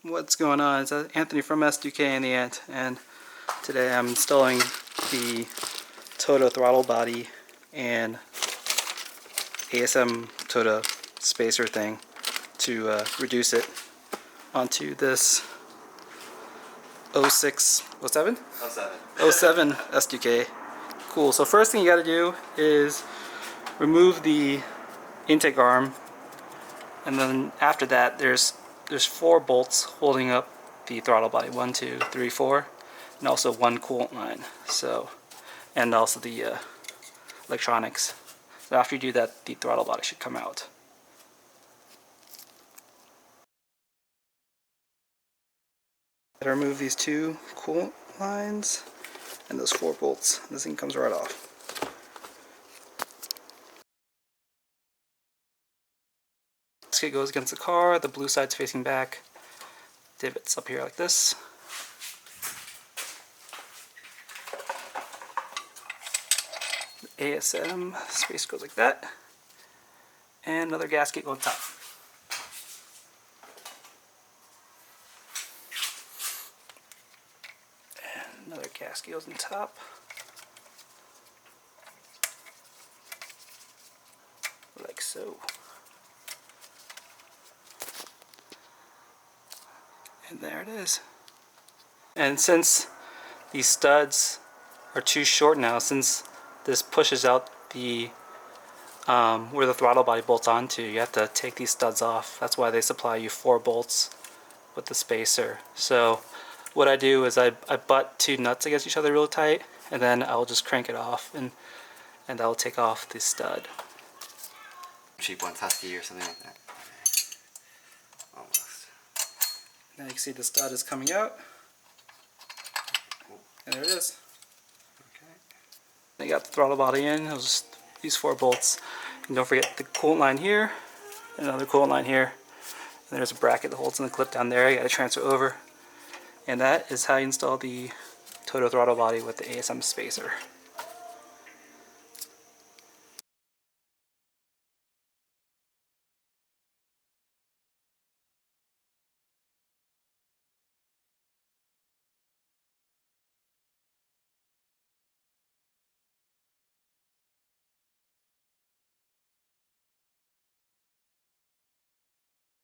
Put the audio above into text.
What's going on? It's Anthony from S2000 and the Ant, and today I'm installing the Toto throttle body and ASM Toto spacer thing to reduce it onto this 07 S2000. Cool. So first thing you got to do is remove the intake arm, and then after that there's 4 bolts holding up the throttle body. 1, 2, 3, 4, and also 1 coolant line. So, and also the electronics. So after you do that, the throttle body should come out. Gotta remove these 2 coolant lines and those 4 bolts. This thing comes right off. Gasket goes against the car, the blue side's facing back, divots up here like this. The ASM space goes like that, and another gasket goes on top. And another gasket goes on top. Like so. And there it is. And since these studs are too short now, since this pushes out the where the throttle body bolts onto, you have to take these studs off. That's why they supply you 4 bolts with the spacer. So what I do is I butt 2 nuts against each other real tight, and then I'll just crank it off, and I'll take off the stud. Cheap one, Tusky or something like that. Almost. Now you can see the stud is coming out, and there it is. Okay. Then you got the throttle body in. It was just these 4 bolts, and don't forget the coolant line here, and another coolant line here, and there's a bracket that holds in the clip down there. You got to transfer over, and that is how you install the Toto throttle body with the ASM spacer.